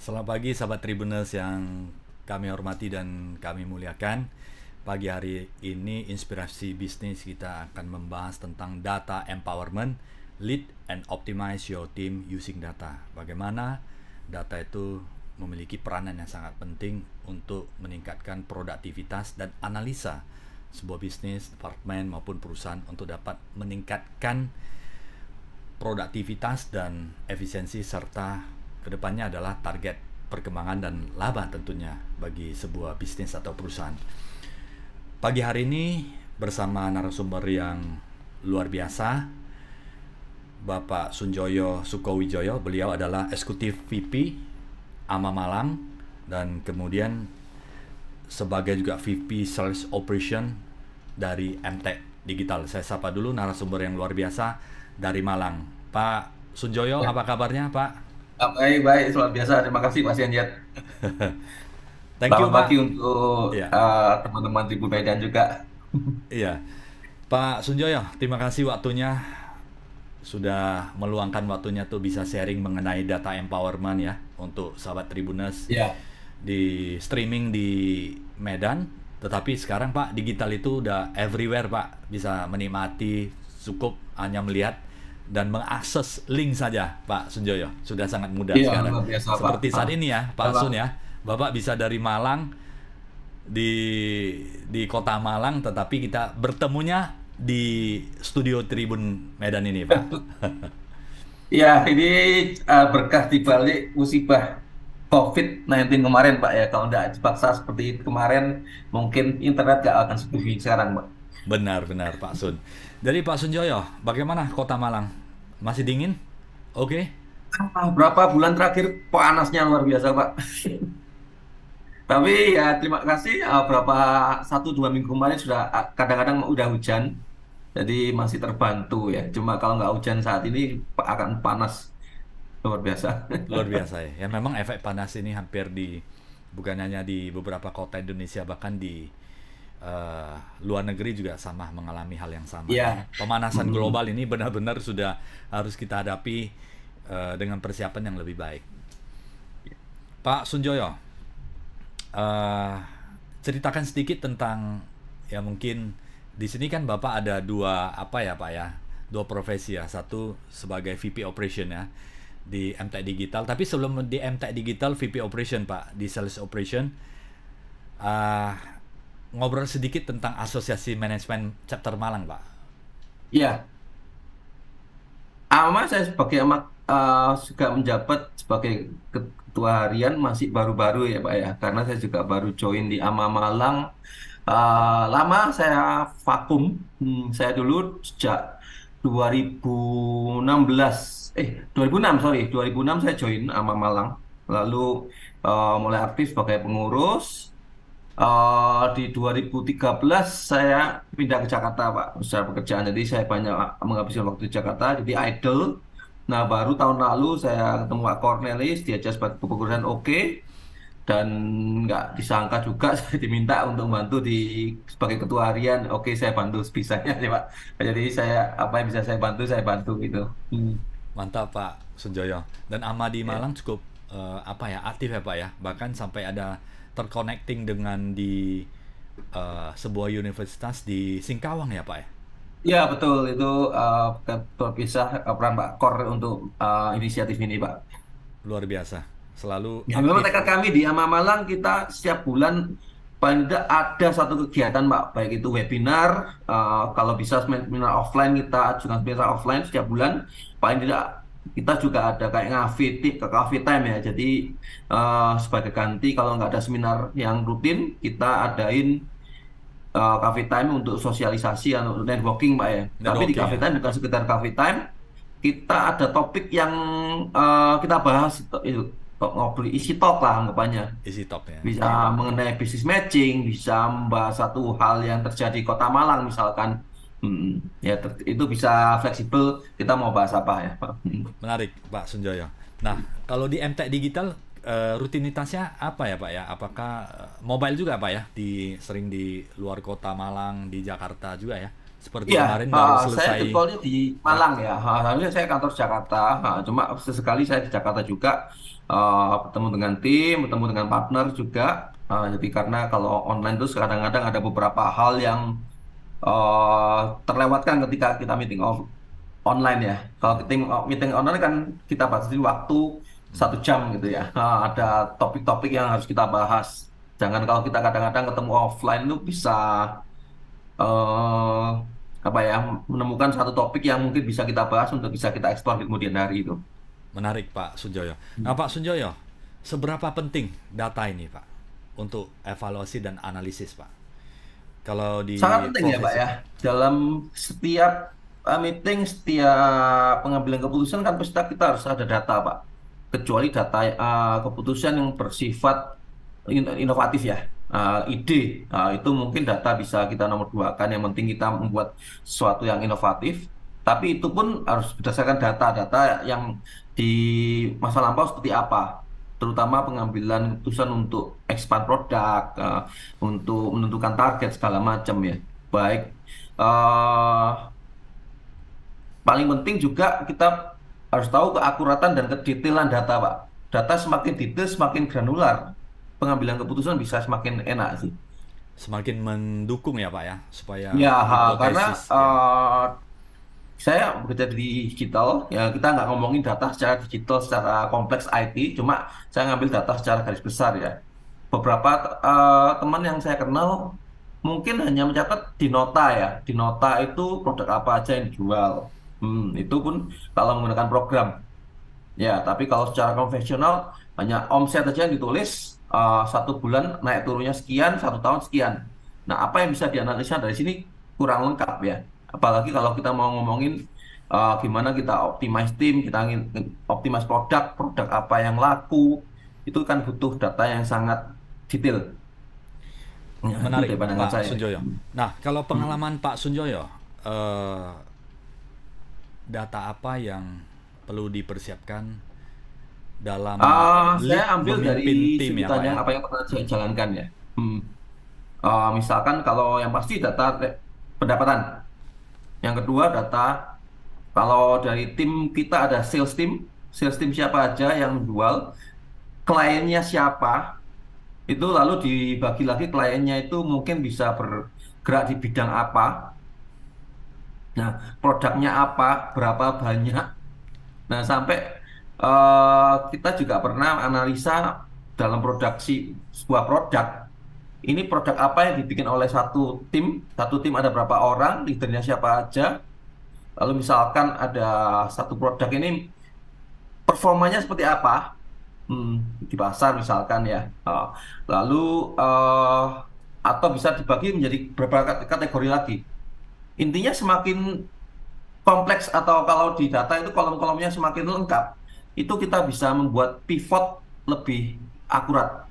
Selamat pagi sahabat Tribuners yang kami hormati dan kami muliakan. Pagi hari ini Inspirasi Bisnis kita akan membahas tentang data empowerment, lead and optimize your team using data. Bagaimana data itu memiliki peranan yang sangat penting untuk meningkatkan produktivitas dan analisa sebuah bisnis, departemen maupun perusahaan untuk dapat meningkatkan produktivitas dan efisiensi serta kedepannya adalah target perkembangan dan laba tentunya bagi sebuah bisnis atau perusahaan. Pagi hari ini bersama narasumber yang luar biasa, Bapak Sunjoyo Sukowijoyo. Beliau adalah Eksekutif VP AMA Malang dan kemudian sebagai juga VP Sales Operation dari MTEK Digital. Saya sapa dulu narasumber yang luar biasa dari Malang. Pak Sunjoyo, Ya, apa kabarnya Pak? baik, luar biasa. Terima kasih Pak Sianjat. Thank you Selamat pagi Pak. untuk Iya, teman-teman Tribun Medan juga. iya. Pak Sunjoyo, terima kasih waktunya sudah meluangkan waktunya tuh bisa sharing mengenai data empowerment ya untuk sahabat Tribuners Ya, di streaming di Medan. Tetapi sekarang Pak, digital itu udah everywhere Pak. Bisa menikmati, cukup hanya melihat dan mengakses link saja Pak Sunjoyo. Sudah sangat mudah iya sekarang. luar biasa Pak. Seperti saat ini ya Pak Memang, Sun ya. Bapak bisa dari Malang di kota Malang, tetapi kita bertemunya di studio Tribun Medan ini Pak. ya ini berkah di balik musibah COVID-19 kemarin Pak ya. Kalau nggak dipaksa seperti itu kemarin, mungkin internet nggak akan seperti sekarang Pak. Benar-benar Pak Sun. Jadi Pak Sunjoyo, bagaimana kota Malang? Masih dingin? Oke. Berapa bulan terakhir panasnya luar biasa Pak. Tapi ya terima kasih berapa 1-2 minggu kemarin sudah kadang-kadang udah hujan. Jadi masih terbantu ya. Cuma kalau nggak hujan saat ini akan panas luar biasa. Luar biasa ya. Ya memang efek panas ini hampir di bukan hanya di beberapa kota Indonesia, bahkan di eh, luar negeri juga sama mengalami hal yang sama ya. Iya. Pemanasan Mm-mm. global ini benar-benar sudah harus kita hadapi dengan persiapan yang lebih baik. Pak Sunjoyo, eh, ceritakan sedikit tentang ya mungkin di sini kan Bapak ada dua apa ya Pak ya, dua profesi ya. Satu sebagai VP Operation ya di MTEK Digital. Tapi sebelum di MTEK Digital VP Operation Pak di Sales Operation, eh, ngobrol sedikit tentang Asosiasi Manajemen Chapter Malang Pak. Iya. Saya sebagai juga menjabat sebagai ketua harian masih baru-baru ya Pak ya. Karena saya juga baru join di AMA Malang. Lama saya vakum. Saya dulu sejak 2016, 2006 sorry, 2006 saya join AMA Malang. Lalu mulai aktif sebagai pengurus. Di 2013 saya pindah ke Jakarta, Pak, secara pekerjaan. Jadi saya banyak menghabiskan waktu di Jakarta, jadi idle. Nah, baru tahun lalu saya ketemu Pak Cornelis, diajak sebagai kepengurusan oke, dan nggak disangka juga saya diminta untuk membantu sebagai ketua harian. Oke, saya bantu sebisanya, sih, Pak. Jadi saya apa yang bisa saya bantu gitu. Hmm. Mantap Pak Sunjoyo. Dan AMA di Ya. Malang cukup apa ya, aktif ya Pak ya. Bahkan sampai ada terconnecting dengan di sebuah universitas di Singkawang ya Pak ya. Ya, betul. Itu terpisah peran Pak Kor untuk inisiatif ini, Pak. Luar biasa. Selalu Ya, memang aktif. tekad kami di Ama Malang kita setiap bulan paling tidak ada satu kegiatan, Pak. Baik itu webinar, kalau bisa seminar offline kita ajukan seminar offline setiap bulan. Paling tidak kita juga ada kayak ke coffee time ya. Jadi sebagai ganti kalau nggak ada seminar yang rutin, kita adain coffee time untuk sosialisasi atau networking, Pak ya. Tapi di Networking coffee ya. time bukan sekedar coffee time, kita ada topik yang kita bahas itu ngobrol isi talk lah anggapannya. Isi top ya. Bisa mengenai business matching, bisa membahas satu hal yang terjadi di Kota Malang misalkan. Ya itu bisa fleksibel kita mau bahas apa ya, Pak. Menarik Pak Sunjoyo. Nah, kalau di MTEK Digital rutinitasnya apa ya Pak ya? Apakah mobile juga Pak ya? Sering di luar kota Malang, di Jakarta juga ya? Seperti Iya, kemarin baru saya selesai. jadwalnya di Ya, Malang ya. Harusnya saya kantor Jakarta. Cuma sesekali saya di Jakarta juga bertemu dengan tim, bertemu dengan partner juga. Jadi karena kalau online terus kadang-kadang ada beberapa hal yang eh, terlewatkan ketika kita meeting online ya. Kalau meeting online kan kita batasi waktu 1 jam gitu ya. Ada topik-topik yang harus kita bahas. Jangan kalau kita kadang-kadang ketemu offline itu bisa eh apa ya, menemukan satu topik yang mungkin bisa kita bahas untuk bisa kita eksplor di kemudian hari itu. menarik Pak Sunjoyo. Nah Pak Sunjoyo, seberapa penting data ini Pak untuk evaluasi dan analisis Pak? Kalau Sangat di penting ya Pak profesi. ya. Dalam setiap meeting, setiap pengambilan keputusan kan pasti kita harus ada data Pak. Kecuali data keputusan yang bersifat inovatif ya. Ide, itu mungkin data bisa kita nomor dua kan. Yang penting kita membuat sesuatu yang inovatif. Tapi itu pun harus berdasarkan data-data yang di masa lampau seperti apa, terutama pengambilan keputusan untuk expand produk, untuk menentukan target segala macam ya. Baik, eh, paling penting juga kita harus tahu keakuratan dan kedetailan data, Pak. Data semakin detail, semakin granular, pengambilan keputusan bisa semakin enak sih. Semakin mendukung ya Pak ya, supaya Ya, karena hipotesis ya. saya bekerja di digital, ya kita nggak ngomongin data secara digital, secara kompleks IT, cuma saya ngambil data secara garis besar ya. Beberapa teman yang saya kenal mungkin hanya mencatat di nota ya, di nota itu produk apa aja yang dijual. Itu pun kalau menggunakan program. Ya, tapi kalau secara konvensional hanya omset aja yang ditulis, 1 bulan naik turunnya sekian, 1 tahun sekian. Nah, apa yang bisa dianalisa dari sini kurang lengkap ya. Apalagi kalau kita mau ngomongin gimana kita optimize tim, kita ingin optimize produk, produk apa yang laku, itu kan butuh data yang sangat detail. Ya, itu Menarik dari pandangan Pak saya. Sunjoyo. Nah, kalau Hmm. pengalaman Pak Sunjoyo, eh, data apa yang perlu dipersiapkan dalam Saya lead ambil dari memimpin tim sudut ya Pak pandang ya? apa yang pernah saya jalankan ya. Hmm. Misalkan kalau yang pasti data pendapatan. Yang kedua data, kalau dari tim kita ada sales team siapa aja yang menjual, kliennya siapa, itu lalu dibagi lagi kliennya itu mungkin bisa bergerak di bidang apa, nah produknya apa, berapa banyak. Nah sampai kita juga pernah analisa dalam produksi sebuah produk. Ini produk apa yang dibikin oleh satu tim ada berapa orang, leadernya siapa aja. Lalu misalkan ada satu produk ini performanya seperti apa, di pasar misalkan ya. Lalu eh, atau bisa dibagi menjadi beberapa kategori lagi. Intinya semakin kompleks atau kalau di data itu kolom-kolomnya semakin lengkap, itu kita bisa membuat pivot lebih akurat.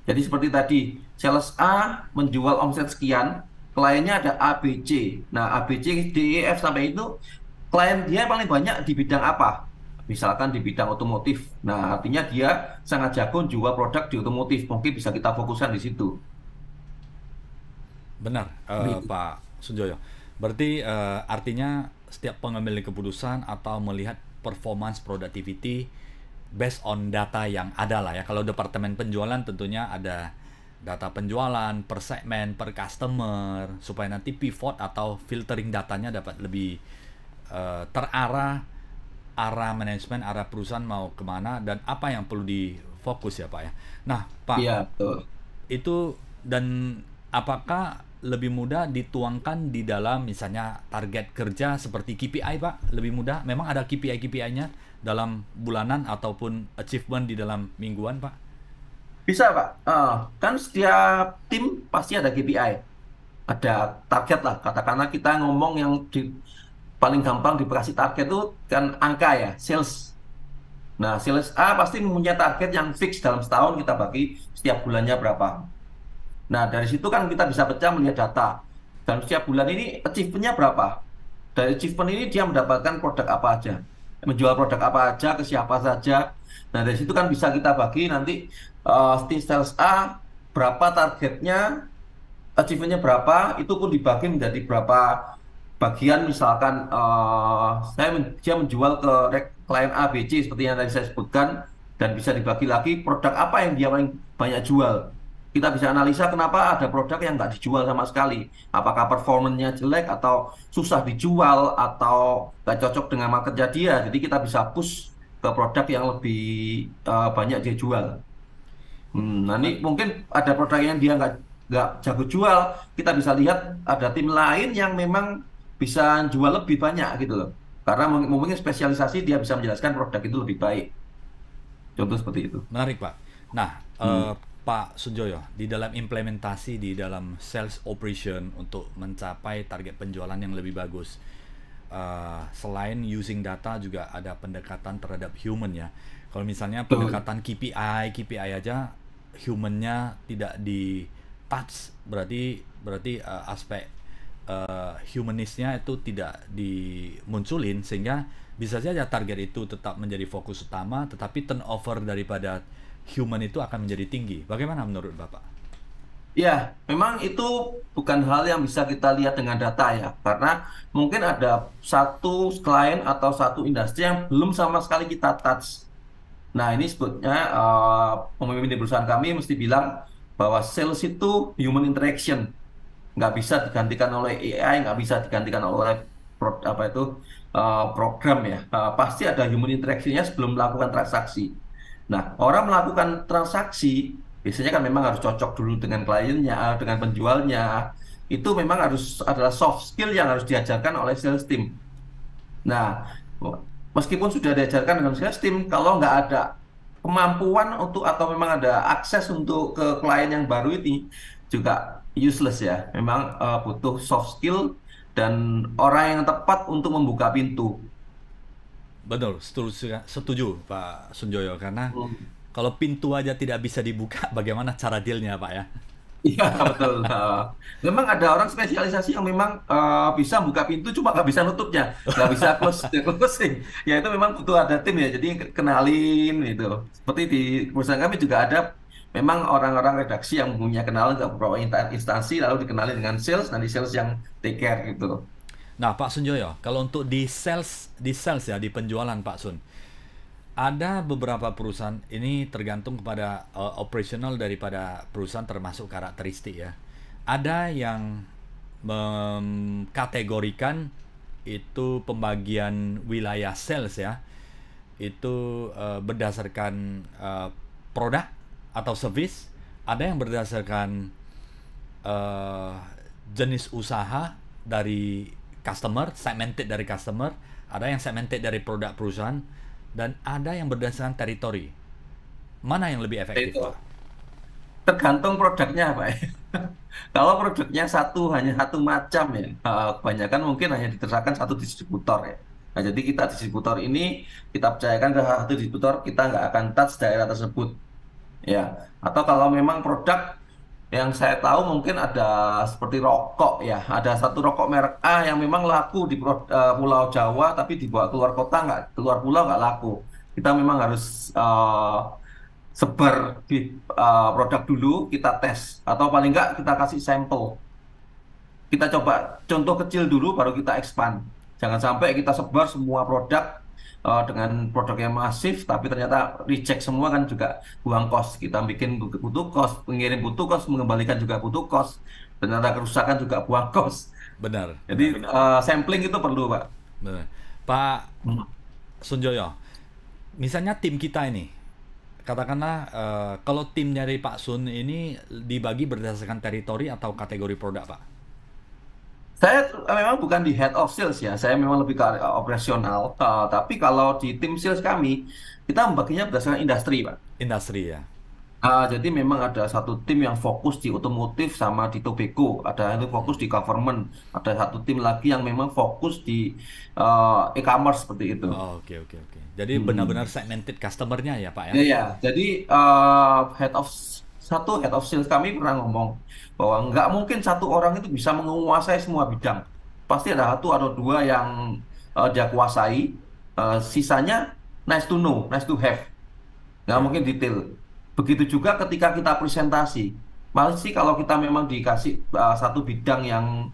Jadi seperti tadi, sales A menjual omset sekian, kliennya ada A, B, C. Nah, A, B, C, D, E, F sampai itu, klien dia paling banyak di bidang apa? Misalkan di bidang otomotif. Nah, artinya dia sangat jago jual produk di otomotif. Mungkin bisa kita fokuskan di situ. Benar, Begitu. Pak Sunjoyo. Berarti artinya setiap pengambilan keputusan atau melihat performance productivity based on data yang ada lah ya. Kalau departemen penjualan tentunya ada data penjualan per segmen, per customer, supaya nanti pivot atau filtering datanya dapat lebih terarah, arah manajemen, arah perusahaan mau kemana, dan apa yang perlu difokus ya Pak ya. Nah Pak, Iya, betul. itu dan apakah lebih mudah dituangkan di dalam misalnya target kerja seperti KPI Pak? Lebih mudah? Memang ada KPI-KPI-nya dalam bulanan ataupun achievement di dalam mingguan Pak? Bisa, Pak. Kan setiap tim pasti ada KPI. Ada target lah. Katakanlah kita ngomong yang paling gampang dikasih target itu kan angka ya, sales. Nah, sales A pasti mempunyai target yang fix dalam setahun kita bagi setiap bulannya berapa. Nah, dari situ kan kita bisa pecah melihat data. Dalam setiap bulan ini achievement-nya berapa. Dari achievement ini dia mendapatkan produk apa aja. Menjual produk apa aja, ke siapa saja. Nah, dari situ kan bisa kita bagi nanti tim sales A berapa targetnya, achievementnya berapa, itu pun dibagi menjadi berapa bagian misalkan dia menjual ke klien A, B, C seperti yang tadi saya sebutkan dan bisa dibagi lagi produk apa yang dia paling banyak jual. Kita bisa analisa kenapa ada produk yang nggak dijual sama sekali. Apakah performanya jelek atau susah dijual atau nggak cocok dengan marketnya dia. Jadi kita bisa push ke produk yang lebih banyak dia jual. Nah ini Men- mungkin ada produk yang dia nggak jago jual, kita bisa lihat ada tim lain yang memang bisa jual lebih banyak gitu loh. Karena mungkin spesialisasi dia bisa menjelaskan produk itu lebih baik. Contoh seperti itu. Menarik, Pak. Nah, Hmm. Pak Sunjoyo, di dalam implementasi di dalam sales operation untuk mencapai target penjualan yang lebih bagus, selain using data juga ada pendekatan terhadap human ya. Kalau misalnya Betul. pendekatan KPI aja humannya tidak di touch, berarti berarti aspek humanisnya itu tidak dimunculin, sehingga bisa saja target itu tetap menjadi fokus utama, tetapi turnover daripada human itu akan menjadi tinggi. Bagaimana menurut Bapak? Ya, memang itu bukan hal yang bisa kita lihat dengan data ya, karena mungkin ada satu klien atau satu industri yang belum sama sekali kita touch. Nah, ini sebutnya pemimpin di perusahaan kami mesti bilang bahwa sales itu human interaction, nggak bisa digantikan oleh AI, nggak bisa digantikan oleh apa itu program ya. Pasti ada human interaction-nya sebelum melakukan transaksi. Nah, orang melakukan transaksi biasanya kan memang harus cocok dulu dengan kliennya, dengan penjualnya. Itu memang harus adalah soft skill yang harus diajarkan oleh sales team. Nah, meskipun sudah diajarkan dengan sales team, kalau nggak ada kemampuan untuk atau memang ada akses untuk ke klien yang baru ini juga useless ya. Memang butuh soft skill dan orang yang tepat untuk membuka pintu. Betul, setuju Pak Sunjoyo, karena Hmm. kalau pintu aja tidak bisa dibuka, bagaimana cara dealnya Pak ya? Iya betul. Memang ada orang spesialisasi yang memang bisa buka pintu cuma nggak bisa nutupnya, nggak bisa closing. Ya itu memang butuh ada tim ya. Jadi kenalin gitu. Seperti di perusahaan kami juga ada memang orang-orang redaksi yang punya kenalan ke beberapa instansi lalu dikenalin dengan sales, nanti sales yang take care gitu. Nah, Pak Sunjoyo, kalau untuk di sales ya, di penjualan Pak Sun, ada beberapa perusahaan ini tergantung kepada operasional daripada perusahaan, termasuk karakteristik ya. Ada yang mengkategorikan itu pembagian wilayah sales ya, itu berdasarkan produk atau service, ada yang berdasarkan eh, jenis usaha dari customer, segmented dari customer, ada yang segmented dari produk perusahaan, dan ada yang berdasarkan teritori. Mana yang lebih efektif, Itu Pak? tergantung produknya Pak. Kalau produknya hanya satu macam ya, kebanyakan mungkin hanya diterapkan satu distributor ya. Nah, jadi kita distributor ini kita percayakan ke satu distributor, kita nggak akan touch daerah tersebut ya. Atau kalau memang produk yang saya tahu mungkin ada seperti rokok ya, ada satu rokok merek A yang memang laku di Pulau Jawa, tapi dibawa keluar kota nggak, keluar pulau nggak laku. Kita memang harus sebar di produk dulu, kita tes atau paling nggak kita kasih sampel. Kita coba contoh kecil dulu, baru kita expand. Jangan sampai kita sebar semua produk dengan produk yang masif, tapi ternyata reject semua kan juga buang cost. Kita bikin butuh cost, pengirim butuh cost, mengembalikan juga butuh cost. Ternyata kerusakan juga buang cost. Benar, Jadi benar, sampling itu perlu, Pak. benar. Pak Hmm. Sunjoyo, misalnya tim kita ini, katakanlah kalau tim dari Pak Sun ini dibagi berdasarkan teritori atau kategori produk, Pak? Saya memang bukan di head of sales ya, saya memang lebih ke operasional. Tapi kalau di tim sales kami, kita membaginya berdasarkan industri, Pak. Industri ya. Jadi memang ada satu tim yang fokus di otomotif sama di tobacco, ada yang fokus di government, ada satu tim lagi yang memang fokus di e-commerce seperti itu. Oh, oke, oke, oke. Jadi benar-benar Hmm. segmented customernya ya, Pak ya? Ya, ya. Jadi satu head of sales kami pernah ngomong bahwa nggak mungkin satu orang itu bisa menguasai semua bidang. Pasti ada satu atau dua yang dia kuasai. Sisanya nice to know, nice to have. Nggak Ya. mungkin detail. Begitu juga ketika kita presentasi. Malah sih kalau kita memang dikasih satu bidang yang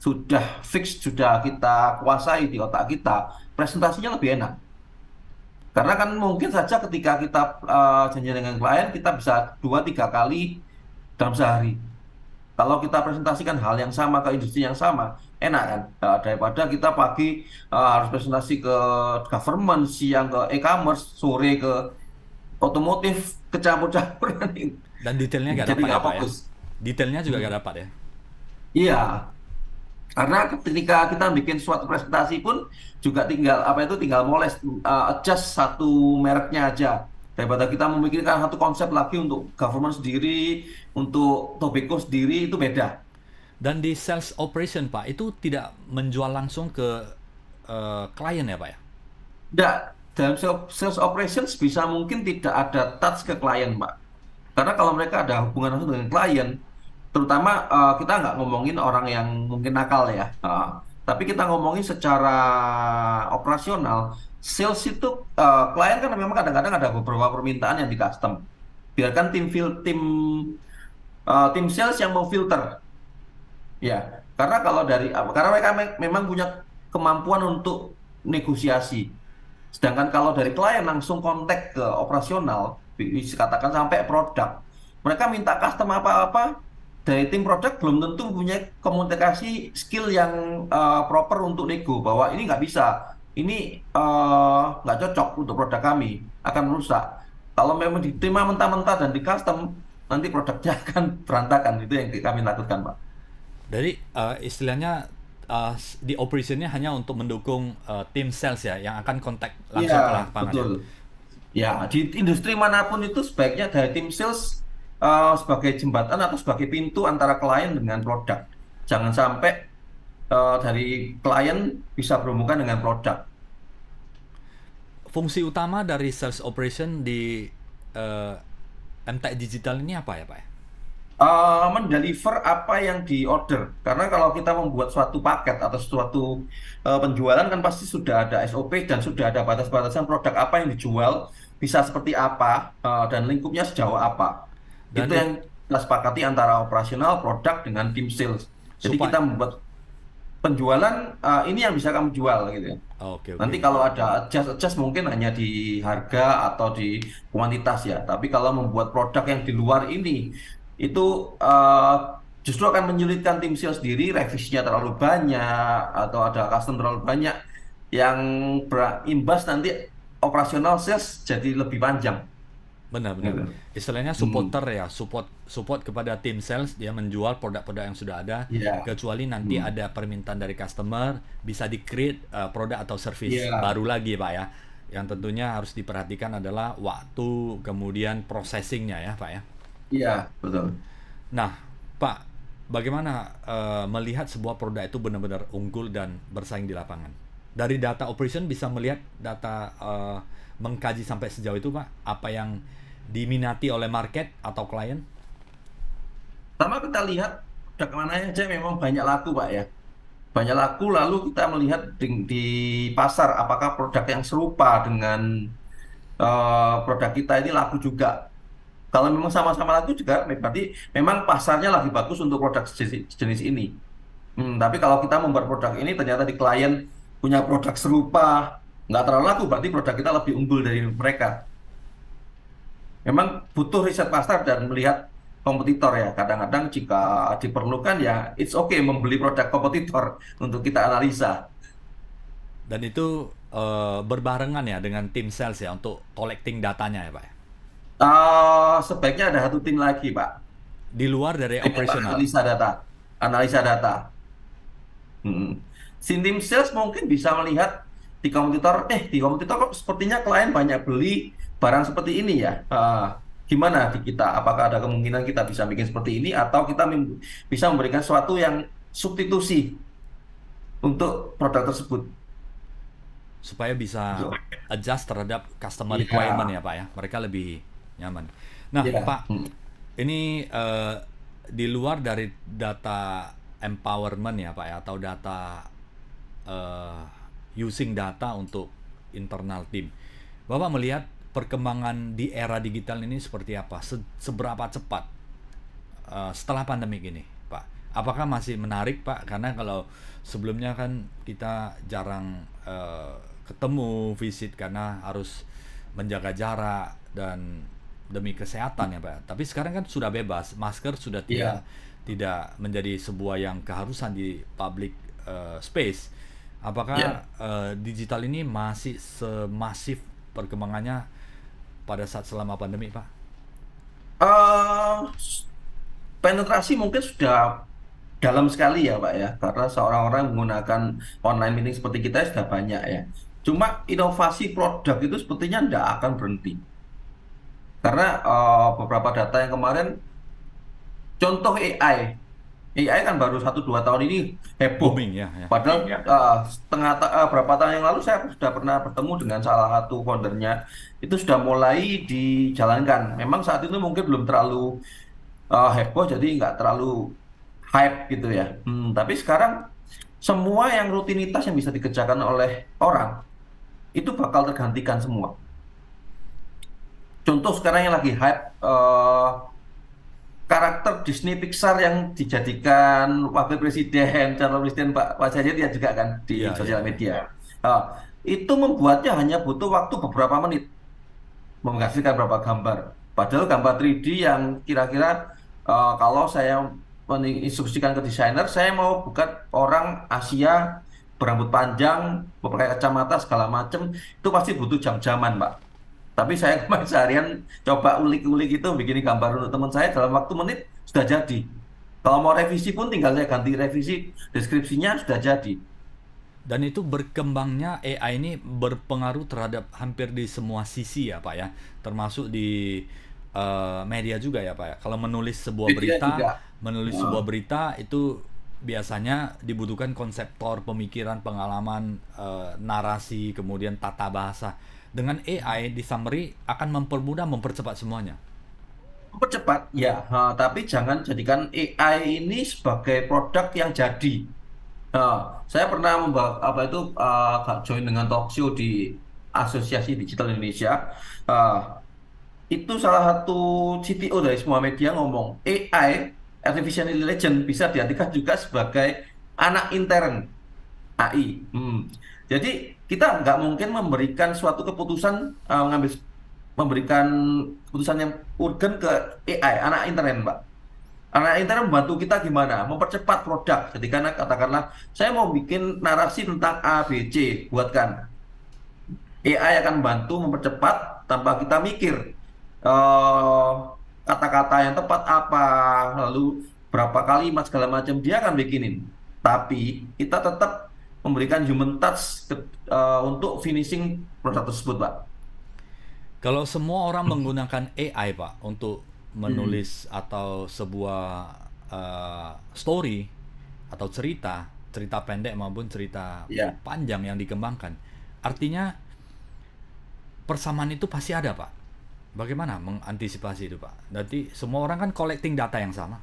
sudah fix, sudah kita kuasai di otak kita, presentasinya lebih enak. Karena kan mungkin saja ketika kita janji dengan klien, kita bisa 2-3 kali dalam sehari. Kalau kita presentasikan hal yang sama ke industri yang sama, enak kan? Daripada kita pagi harus presentasi ke government, siang ke e-commerce, sore ke otomotif, kecampur-campur kan. Dan detailnya nggak Jadi dapat ya nggak Pak ya? fokus. Detailnya juga Hmm. nggak dapat ya? Iya, karena ketika kita bikin suatu presentasi pun juga tinggal apa itu tinggal moles adjust satu mereknya aja. Daripada kita memikirkan satu konsep lagi untuk government sendiri, untuk tobacco sendiri itu beda. Dan di sales operation Pak, itu tidak menjual langsung ke klien ya Pak ya? Tidak, dalam sales operations bisa mungkin tidak ada touch ke klien, Pak. Karena kalau mereka ada hubungan langsung dengan klien, terutama kita nggak ngomongin orang yang mungkin nakal ya, tapi kita ngomongin secara operasional, sales itu klien kan memang kadang-kadang ada beberapa permintaan yang di custom. Biarkan tim sales yang mau filter, ya. Karena kalau karena mereka memang punya kemampuan untuk negosiasi. Sedangkan kalau dari klien langsung kontak ke operasional, bisa katakan sampai produk, mereka minta custom apa-apa, dari tim produk belum tentu punya komunikasi skill yang proper untuk nego, bahwa ini nggak bisa, ini nggak cocok untuk produk kami, akan merusak. Kalau memang diterima mentah-mentah dan di custom, nanti produknya akan berantakan, itu yang kami takutkan, Pak. Jadi istilahnya di operationnya hanya untuk mendukung tim sales ya, yang akan kontak Iya, langsung ke lapangan ya. betul. Ya, di industri manapun itu sebaiknya dari tim sales sebagai jembatan atau sebagai pintu antara klien dengan produk. Jangan sampai dari klien bisa berhubungan dengan produk. Fungsi utama dari sales operation di eh, MTech Digital ini apa ya Pak ya? Mendeliver apa yang di order. Karena kalau kita membuat suatu paket atau suatu penjualan kan pasti sudah ada SOP dan sudah ada batas-batasan produk apa yang dijual, bisa seperti apa, dan lingkupnya sejauh apa. Dan Itu yang kita sepakati antara operasional, produk dengan tim sales. Jadi supaya kita membuat penjualan, ini yang bisa kamu jual gitu ya. oke oke. Nanti kalau ada adjust mungkin hanya di harga atau di kuantitas ya. Tapi kalau membuat produk yang di luar ini, itu eh, justru akan menyulitkan tim sales sendiri, revisinya terlalu banyak, atau ada custom terlalu banyak, yang berimbas nanti operasional sales jadi lebih panjang. Benar-benar. Gitu. Istilahnya Hmm. supporter ya, support kepada tim sales, dia menjual produk-produk yang sudah ada, Iya. kecuali nanti Hmm. ada permintaan dari customer, bisa di-create produk atau service Iya. baru lagi Pak ya. Yang tentunya harus diperhatikan adalah waktu, kemudian processingnya ya Pak ya. Iya, betul. Nah, Pak, bagaimana melihat sebuah produk itu benar-benar unggul dan bersaing di lapangan? Dari data operation bisa melihat data mengkaji sampai sejauh itu, Pak, apa yang diminati oleh market atau klien? Pertama kita lihat produk mana aja memang banyak laku, Pak ya. Banyak laku, lalu kita melihat di pasar apakah produk yang serupa dengan produk kita ini laku juga. Kalau memang sama-sama laku juga, berarti memang pasarnya lagi bagus untuk produk jenis ini. Tapi kalau kita membuat produk ini ternyata di klien punya produk serupa, nggak terlalu laku, berarti produk kita lebih unggul dari mereka. Memang butuh riset pasar dan melihat kompetitor ya. Kadang-kadang jika diperlukan ya, it's okay membeli produk kompetitor untuk kita analisa. Dan itu berbarengan ya dengan tim sales ya untuk collecting datanya ya, Pak, ya? Sebaiknya ada satu tim lagi, Pak. Di luar dari operasional. Analisa data. Analisa data. Hmm. Si tim sales mungkin bisa melihat di kompetitor kok sepertinya klien banyak beli barang seperti ini ya. Gimana di kita? Apakah ada kemungkinan kita bisa bikin seperti ini atau kita bisa memberikan sesuatu yang substitusi untuk produk tersebut? Supaya bisa So, adjust terhadap customer requirement Iya, ya Pak ya, mereka lebih nyaman. Nah iya. Pak, ini di luar dari data empowerment ya Pak ya, atau data eh, using data untuk internal team, Bapak melihat perkembangan di era digital ini seperti apa? Seberapa cepat setelah pandemi ini Pak? Apakah masih menarik Pak? Karena kalau sebelumnya kan kita jarang ketemu visit karena harus menjaga jarak dan demi kesehatan ya Pak. Tapi sekarang kan sudah bebas, masker sudah tidak Iya, tidak menjadi sebuah yang keharusan di public space. ya. Apakah digital ini masih semasif perkembangannya pada saat selama pandemi Pak? eh Penetrasi mungkin sudah dalam sekali ya Pak ya, karena seorang orang menggunakan online meeting seperti kita sudah banyak ya. Cuma inovasi produk itu sepertinya tidak akan berhenti. Karena beberapa data yang kemarin, contoh AI. AI kan baru 1-2 tahun ini heboh. Booming ya, ya. Padahal berapa tahun yang lalu saya sudah pernah bertemu dengan salah satu foundernya. Itu sudah mulai dijalankan. Memang saat itu mungkin belum terlalu heboh, jadi nggak terlalu hype gitu ya. Tapi sekarang semua yang rutinitas yang bisa dikerjakan oleh orang itu bakal tergantikan semua. Contoh sekarang yang lagi hype, karakter Disney Pixar yang dijadikan wakil presiden, calon presiden Pak Wajahnya dia juga kan di Iya, iya, sosial iya. media. Itu membuatnya hanya butuh waktu beberapa menit menghasilkan beberapa gambar. Padahal gambar 3D yang kira-kira, kalau saya menginstruksikan ke desainer, saya mau bukan orang Asia berambut panjang, memakai kacamata segala macam, itu pasti butuh jam-jaman, Pak. Tapi saya kemarin seharian coba ulik-ulik itu, bikin gambar untuk teman saya dalam waktu menit sudah jadi. Kalau mau revisi pun tinggal saya ganti revisi, deskripsinya sudah jadi. Dan itu berkembangnya AI ini berpengaruh terhadap hampir di semua sisi ya Pak ya, termasuk di media juga ya Pak ya. Kalau Media juga. menulis Nah, sebuah berita itu biasanya dibutuhkan konseptor, pemikiran, pengalaman, narasi, kemudian tata bahasa. Dengan AI di summary akan mempermudah, mempercepat semuanya. Mempercepat, ya. Tapi jangan jadikan AI ini sebagai produk yang jadi. Nah, saya pernah join dengan talk show di Asosiasi Digital Indonesia. Ah, itu salah satu CTO dari semua media ngomong, AI, Artificial Intelligence, bisa diartikan juga sebagai anak intern AI. Jadi kita nggak mungkin memberikan suatu keputusan, memberikan keputusan yang urgen ke AI, anak intern, Pak. Anak intern membantu kita gimana? Mempercepat produk. Jadi karena katakanlah saya mau bikin narasi tentang A, B, C, buatkan. AI akan membantu mempercepat tanpa kita mikir eh, kata-kata yang tepat apa, lalu berapa kalimat segala macam dia akan bikinin. Tapi kita tetap memberikan human touch untuk finishing produk tersebut, Pak. Kalau semua orang menggunakan AI Pak untuk Hmm. menulis atau sebuah story atau cerita, cerita pendek maupun cerita Ya. panjang yang dikembangkan, artinya persamaan itu pasti ada Pak. Bagaimana mengantisipasi itu Pak? Nanti semua orang kan collecting data yang sama.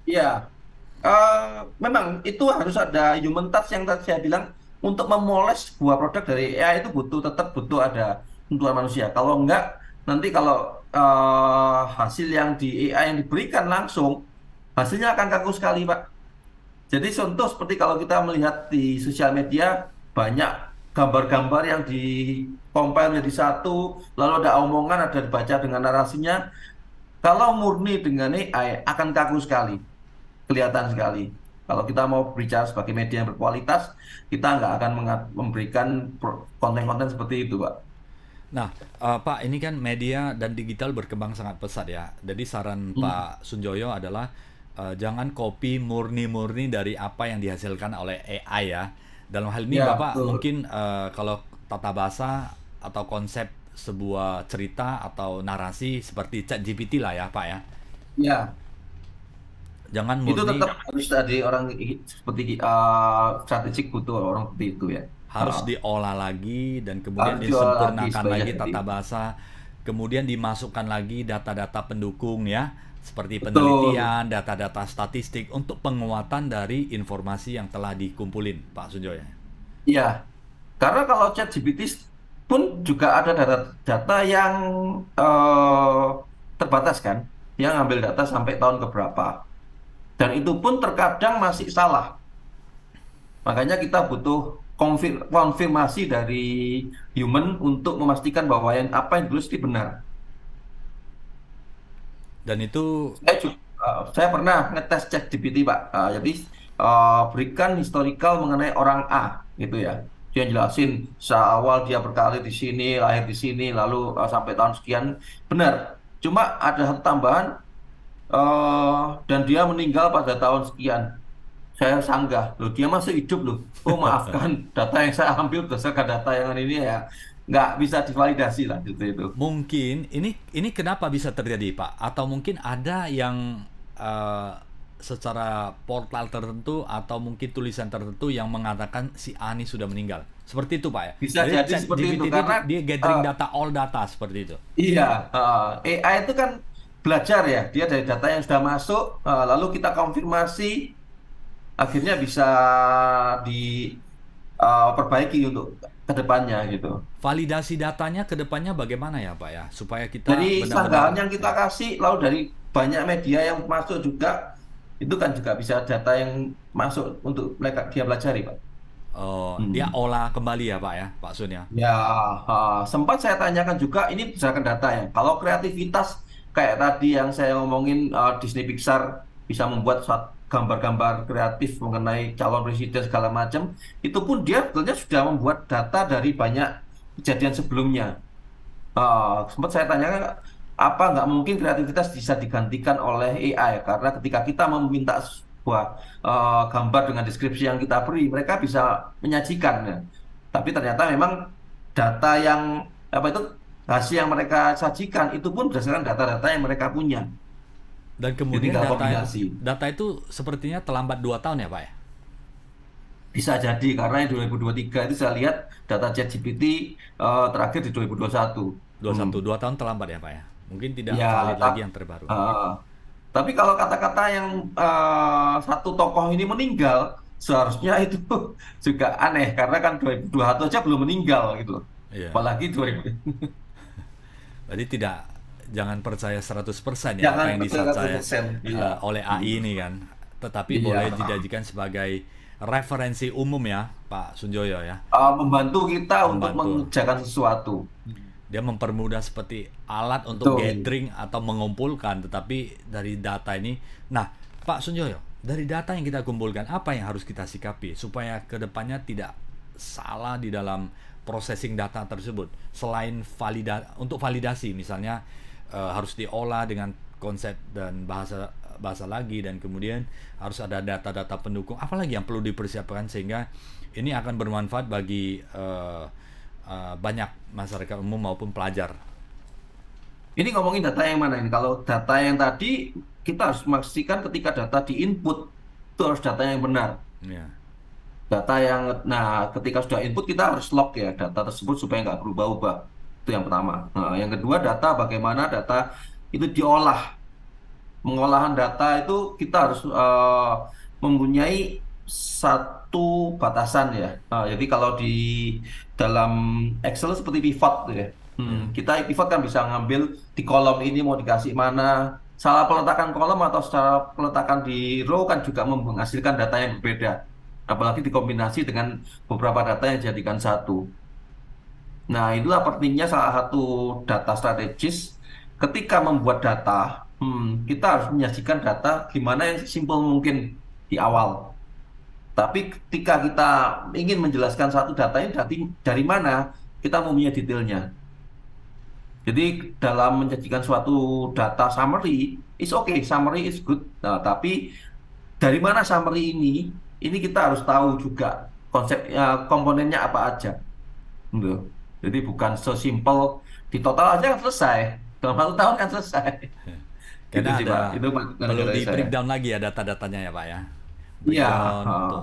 Iya, eh, memang itu harus ada human touch yang tadi saya bilang, untuk memoles sebuah produk dari AI itu tetap butuh ada sentuhan manusia. Kalau enggak, nanti kalau hasil yang di AI yang diberikan langsung, hasilnya akan kaku sekali, Pak. Jadi contoh seperti kalau kita melihat di sosial media, banyak gambar-gambar yang compile menjadi satu, lalu ada omongan, ada dibaca dengan narasinya. Kalau murni dengan AI akan kaku sekali, kelihatan sekali. Kalau kita mau berbicara sebagai media yang berkualitas, kita nggak akan memberikan konten-konten seperti itu, Pak. Nah, Pak, ini kan media dan digital berkembang sangat pesat ya. Jadi saran Hmm. Pak Sunjoyo adalah jangan copy murni-murni dari apa yang dihasilkan oleh AI ya. Dalam hal ini Ya, Bapak betul. mungkin kalau tata bahasa atau konsep sebuah cerita atau narasi seperti ChatGPT lah ya, Pak ya. Ya, Jangan itu murni, tetap harus ada orang seperti strategik, butuh orang seperti itu ya. harus Ah, diolah lagi dan kemudian harus jual lagi disempurnakan supaya lagi jadi. tata bahasa, kemudian dimasukkan lagi data-data pendukung ya, seperti Betul. penelitian, data-data statistik untuk penguatan dari informasi yang telah dikumpulin, Pak Sunjoy. Iya, karena kalau ChatGPT pun juga ada data-data yang terbatas kan, yang ambil data sampai tahun keberapa. Dan itu pun terkadang masih salah. Makanya kita butuh konfirmasi dari human untuk memastikan bahwa apa yang ditulis itu benar. Dan itu Saya pernah ngetes ChatGPT, Pak. Jadi berikan historical mengenai orang A, gitu ya. Dia jelasin seawal dia berkarir di sini, lahir di sini, lalu sampai tahun sekian, benar. Cuma ada satu tambahan, dan dia meninggal pada tahun sekian. Saya sanggah, loh dia masih hidup loh. Oh maafkan, data yang saya ambil berdasarkan data yang ini ya nggak bisa divalidasi lah gitu itu. mungkin ini kenapa bisa terjadi, Pak? Atau mungkin ada yang eh, secara portal tertentu atau mungkin tulisan tertentu yang mengatakan si Ani sudah meninggal. Seperti itu, Pak ya. Bisa Jadi jadi chat seperti itu GPT itu karena dia gathering eh, data, all data seperti itu. iya, AI itu kan belajar ya, dia dari data yang sudah masuk, lalu kita konfirmasi, akhirnya bisa diperbaiki untuk kedepannya gitu. Validasi datanya ke depannya bagaimana ya, Pak ya? Supaya kita Dari benar-benar sanggahan yang kita ya. kasih, lalu dari banyak media yang masuk juga, itu kan juga bisa data yang masuk untuk mereka dia pelajari, Pak. Oh, dia Hmm. olah kembali ya, Pak ya, Pak Sun ya. Ya, sempat saya tanyakan juga, ini berdasarkan data ya. Kalau kreativitas kayak tadi yang saya ngomongin, Disney Pixar bisa membuat gambar-gambar kreatif mengenai calon presiden segala macam, itu pun dia sebetulnya sudah membuat data dari banyak kejadian sebelumnya. Sempat saya tanyakan, apa nggak mungkin kreativitas bisa digantikan oleh AI? Karena ketika kita meminta sebuah gambar dengan deskripsi yang kita beri, mereka bisa menyajikan. Ya. Tapi ternyata memang data yang apa itu hasil yang mereka sajikan itu pun berdasarkan data-data yang mereka punya. Dan Jadi kemudian tinggal data kombinasi. data itu sepertinya terlambat 2 tahun ya, Pak ya. Bisa jadi karena yang 2023 itu saya lihat data ChatGPT terakhir di 2021. Dua Hmm. satu 2 tahun terlambat ya, Pak ya. Mungkin tidak Ya, valid tak. lagi yang terbaru. Tapi kalau kata-kata yang satu tokoh ini meninggal, seharusnya itu juga aneh karena kan 2021 aja belum meninggal gitu loh. Iya. Apalagi 2000. Jadi tidak, jangan percaya 100% ya apa Jangan yang percaya dipercaya 100%. Iya. oleh AI Hmm. ini kan. Tetapi Iya. boleh dijadikan sebagai referensi umum ya, Pak Sunjoyo ya. Membantu kita untuk Membantu. mengerjakan sesuatu. Dia mempermudah seperti alat untuk Betul. gathering atau mengumpulkan, tetapi dari data ini. Nah, Pak Sunjoyo, dari data yang kita kumpulkan, apa yang harus kita sikapi supaya kedepannya tidak salah di dalam processing data tersebut? Selain untuk validasi, misalnya harus diolah dengan konsep dan bahasa bahasa lagi, dan kemudian harus ada data-data pendukung. Apalagi yang perlu dipersiapkan sehingga ini akan bermanfaat bagi banyak masyarakat umum maupun pelajar. Ini ngomongin data yang mana ini? Kalau data yang tadi kita harus memastikan ketika data di input itu harus data yang benar. Ya. Data yang, nah ketika sudah input kita harus log ya data tersebut supaya nggak berubah-ubah. Itu yang pertama. Nah, yang kedua data bagaimana data itu diolah. Pengolahan data itu kita harus mempunyai satu batasan ya. Jadi kalau di dalam Excel seperti pivot tuh ya. Ya. Kita pivot kan bisa ngambil di kolom ini mau dikasih mana. Salah peletakan kolom atau secara peletakan di row kan juga menghasilkan data yang berbeda. Apalagi dikombinasi dengan beberapa data yang dijadikan satu. Nah, itulah pentingnya salah satu data strategis. Ketika membuat data, kita harus menyajikan data gimana yang simpel mungkin di awal. Tapi ketika kita ingin menjelaskan satu data ini dari mana, kita mau punya detailnya. Jadi dalam menyajikan suatu data summary, is okay, summary is good. Nah, tapi dari mana summary ini kita harus tahu juga konsep komponennya apa aja. Gitu. Jadi bukan sesimpel di total aja kan selesai. Dalam 1 tahun kan selesai. Gitu Karena sih ada Pak. Itu masukan perlu dari di saya. breakdown lagi ya data-datanya ya, Pak ya. Iya. Breakdown untuk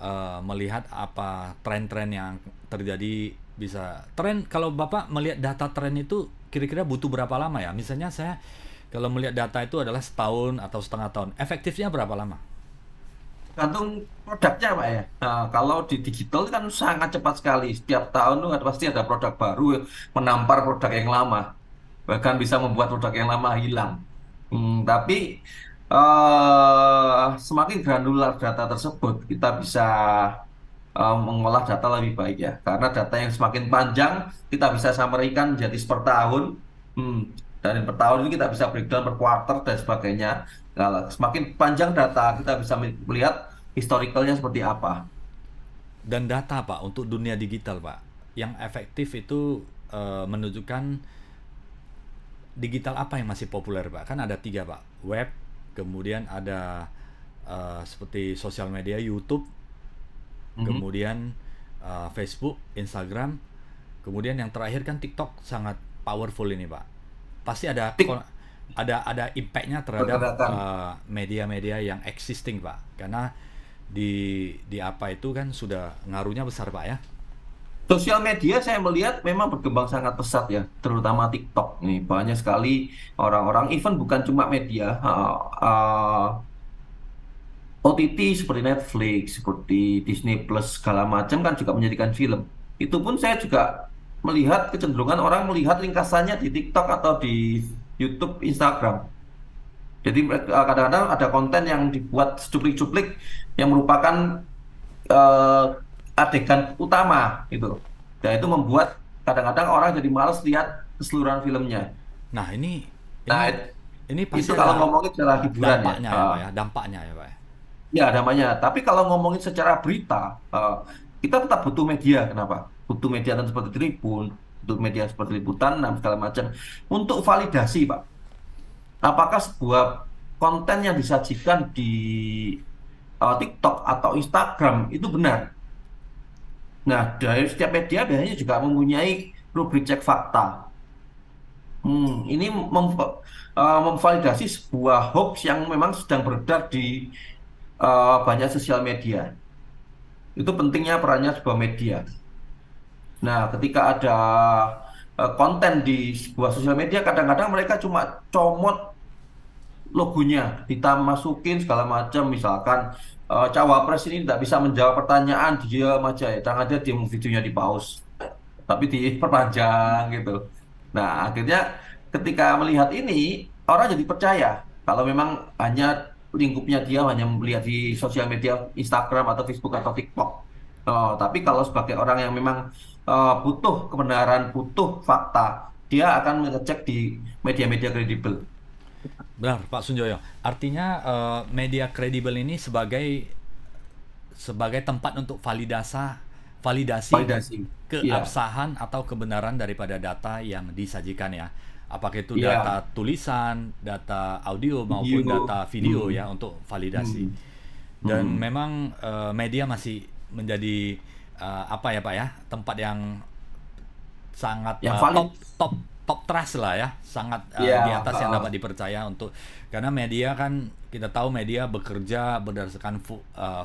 uh, melihat apa tren-tren yang terjadi. Bisa tren, kalau Bapak melihat data tren itu kira-kira butuh berapa lama ya? Misalnya saya kalau melihat data itu adalah setahun atau setengah tahun, efektifnya berapa lama? Gantung produknya Pak ya. Nah, kalau di digital kan sangat cepat sekali. Setiap tahun tuh pasti ada produk baru yang menampar produk yang lama. Bahkan bisa membuat produk yang lama hilang. Tapi Semakin granular data tersebut, kita bisa mengolah data lebih baik ya. Karena data yang semakin panjang, kita bisa summary-kan jadi per tahun. Hmm. Dan per tahun ini kita bisa breakdown per quarter dan sebagainya. Nah, semakin panjang data, kita bisa melihat historicalnya seperti apa. Dan data Pak untuk dunia digital Pak, yang efektif itu menunjukkan digital apa yang masih populer Pak? Kan ada tiga Pak, web, kemudian ada seperti sosial media YouTube, Mhm. kemudian Facebook, Instagram, kemudian yang terakhir kan TikTok sangat powerful ini Pak. Pasti ada Tik ada impactnya terhadap pergerakan. media-media yang existing Pak, karena di apa itu kan sudah ngaruhnya besar Pak ya. Sosial media saya melihat memang berkembang sangat pesat ya, terutama TikTok nih. Banyak sekali orang-orang, even bukan cuma media, OTT seperti Netflix, seperti Disney Plus segala macam kan juga menjadikan film. Itu pun saya juga melihat kecenderungan orang melihat ringkasannya di TikTok atau di YouTube, Instagram. Jadi kadang-kadang ada konten yang dibuat cuplik-cuplik yang merupakan eh, adegan utama gitu. Dan itu membuat kadang-kadang orang jadi malas lihat keseluruhan filmnya. Nah, Nah, ini ini pasti itu kalau ada ngomongin secara hiburan ya. dampaknya ya Pak ya, dampaknya ya Pak ya. Ya, namanya. Tapi kalau ngomongin secara berita, kita tetap butuh media. Kenapa? Butuh media dan seperti Tribun, butuh media seperti Liputan, dan segala macam untuk validasi, Pak. Apakah sebuah konten yang disajikan di TikTok atau Instagram itu benar? Nah, dari setiap media biasanya juga mempunyai rubrik cek fakta. Ini memvalidasi sebuah hoax yang memang sedang beredar di banyak sosial media. Itu pentingnya perannya sebuah media. Nah, ketika ada konten di sebuah sosial media, kadang-kadang mereka cuma comot logonya, kita masukin segala macam. Misalkan cawapres ini tidak bisa menjawab pertanyaan, dia aja ya, jangan dia videonya di pause, tapi diperpanjang gitu. Nah, akhirnya ketika melihat ini, orang jadi percaya kalau memang hanya lingkupnya dia hanya melihat di sosial media Instagram atau Facebook atau TikTok. Oh, tapi kalau sebagai orang yang memang butuh kebenaran, butuh fakta, dia akan mengecek di media-media kredibel. Benar, Pak Sunjoyo. Artinya media kredibel ini sebagai sebagai tempat untuk validasi Validasi. Iya, keabsahan atau kebenaran daripada data yang disajikan ya. Apakah itu data iya, tulisan, data audio maupun video. data video Hmm, ya untuk validasi. hmm, Dan hmm. memang media masih menjadi apa ya Pak ya, tempat yang sangat Yang valid. top top trust lah ya, sangat Iya, di atas yang dapat uh, dipercaya untuk karena media kan kita tahu media bekerja berdasarkan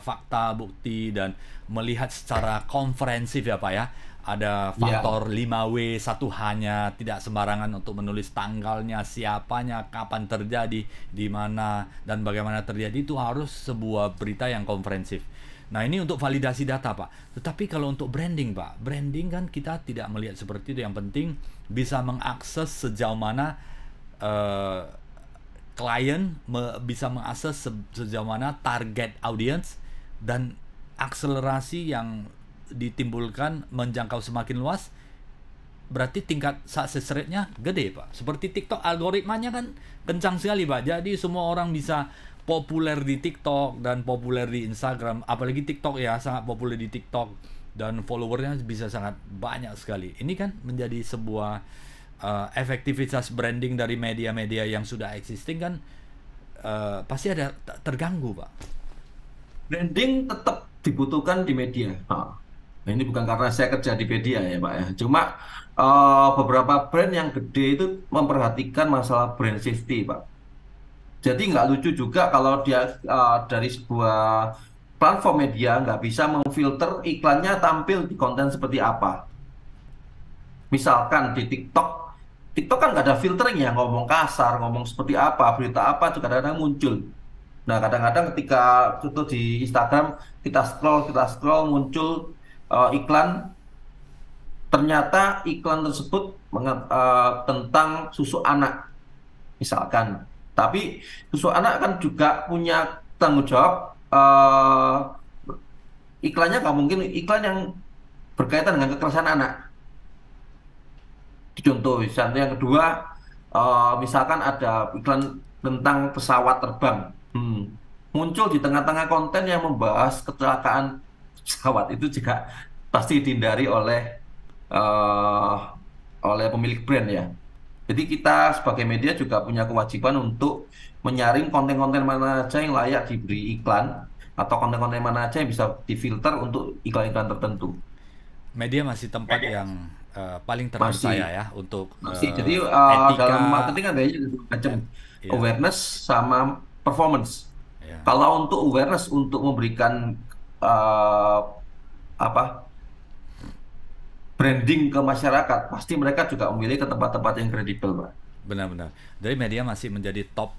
fakta, bukti dan melihat secara komprehensif ya Pak ya. Ada iya. faktor 5W satu hanya tidak sembarangan untuk menulis tanggalnya, siapanya, kapan terjadi, di mana dan bagaimana terjadi itu harus sebuah berita yang komprehensif. Nah, ini untuk validasi data, Pak. Tetapi kalau untuk branding, Pak, branding kan kita tidak melihat seperti itu. Yang penting bisa mengakses sejauh mana eh, klien bisa mengakses sejauh mana target audience dan akselerasi yang ditimbulkan menjangkau semakin luas berarti tingkat success rate-nya gede Pak. Seperti TikTok algoritmanya kan kencang sekali Pak. Jadi semua orang bisa populer di TikTok dan populer di Instagram. Apalagi TikTok ya sangat populer di TikTok dan followernya bisa sangat banyak sekali. Ini kan menjadi sebuah efektivitas branding dari media-media yang sudah existing kan pasti ada terganggu Pak. Branding tetap dibutuhkan di media. Nah, ini bukan karena saya kerja di media ya, Pak ya. Cuma beberapa brand yang gede itu memperhatikan masalah brand safety, Pak. Jadi nggak lucu juga kalau dia dari sebuah platform media nggak bisa memfilter iklannya tampil di konten seperti apa. Misalkan di TikTok, TikTok kan nggak ada filtering ya, ngomong kasar, ngomong seperti apa, berita apa, juga kadang-kadang muncul. Nah, kadang-kadang ketika itu di Instagram, kita scroll, muncul iklan, ternyata iklan tersebut tentang susu anak, misalkan. Tapi susu anak kan juga punya tanggung jawab, iklannya nggak mungkin iklan yang berkaitan dengan kekerasan anak. Contoh, misalnya yang kedua, misalkan ada iklan tentang pesawat terbang. Muncul di tengah-tengah konten yang membahas kecelakaan pesawat, itu juga pasti dihindari eh, oleh pemilik brand ya. Jadi kita sebagai media juga punya kewajiban untuk menyaring konten-konten mana aja yang layak diberi iklan, atau konten-konten mana aja yang bisa difilter untuk iklan-iklan tertentu. Media masih tempat yang paling Masih, terpercaya ya untuk masih. Jadi dalam etika. marketing ada dua macam, et- ya, awareness sama performance. ya, Kalau untuk awareness, untuk memberikan eh, apa branding ke masyarakat, pasti mereka juga memilih ke tempat-tempat yang kredibel, Pak. benar-benar. Jadi media masih menjadi top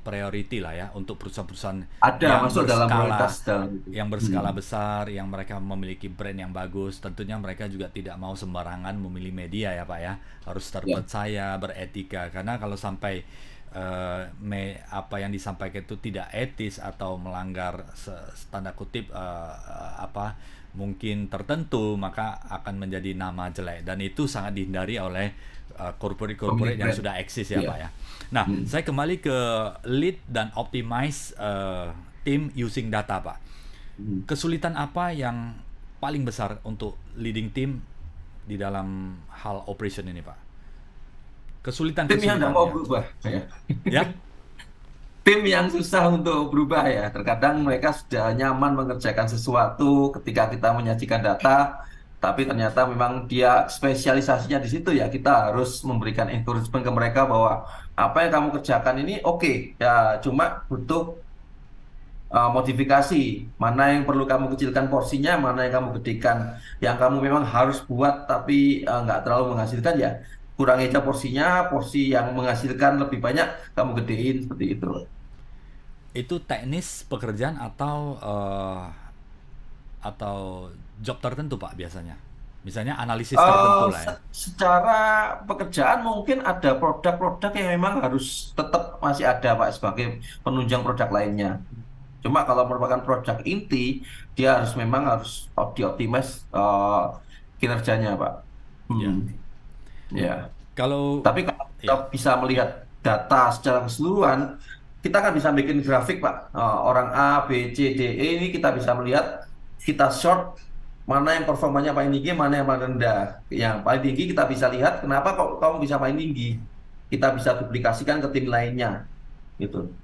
priority lah ya untuk perusahaan-perusahaan Ada yang masuk dalam berskala prioritas dalam itu. yang berskala besar, yang mereka memiliki brand yang bagus. Tentunya mereka juga tidak mau sembarangan memilih media ya Pak ya, harus Ya. terpercaya, beretika. Karena kalau sampai apa yang disampaikan itu tidak etis atau melanggar tanda kutip apa mungkin tertentu, maka akan menjadi nama jelek, dan itu sangat dihindari oleh Pemilik corporate-corporate yang brand. sudah eksis ya Iya. Pak ya. Nah, saya kembali ke lead dan optimize team using data Pak. Hmm. Kesulitan apa yang paling besar untuk leading team di dalam hal operation ini Pak? Tim yang tidak mau Kesulitan-kesulitannya. berubah, ya. Ya, Tim yang susah untuk berubah ya. Terkadang mereka sudah nyaman mengerjakan sesuatu ketika kita menyajikan data, tapi ternyata memang dia spesialisasinya di situ ya. Kita harus memberikan encouragement ke mereka bahwa apa yang kamu kerjakan ini oke, ya, cuma butuh modifikasi. Mana yang perlu kamu kecilkan porsinya, mana yang kamu gedekan. Yang kamu memang harus buat tapi nggak terlalu menghasilkan, ya kurangi aja porsinya, porsi yang menghasilkan lebih banyak kamu gedein, seperti itu. itu teknis pekerjaan atau job tertentu Pak biasanya. Misalnya analisis tertentu lah ya. Secara pekerjaan mungkin ada produk-produk yang memang harus tetap masih ada, Pak, sebagai penunjang produk lainnya. Cuma kalau merupakan produk inti, dia harus memang harus dioptimize kinerjanya, Pak. Ya. Ya. Kalau Tapi kalau kita ya, bisa melihat data secara keseluruhan, kita kan bisa bikin grafik, Pak. Orang A, B, C, D, E ini kita bisa melihat, kita short mana yang performanya paling tinggi, mana yang paling rendah. Yang paling tinggi kita bisa lihat, kenapa kok kamu bisa paling tinggi? Kita bisa duplikasikan ke tim lainnya, gitu.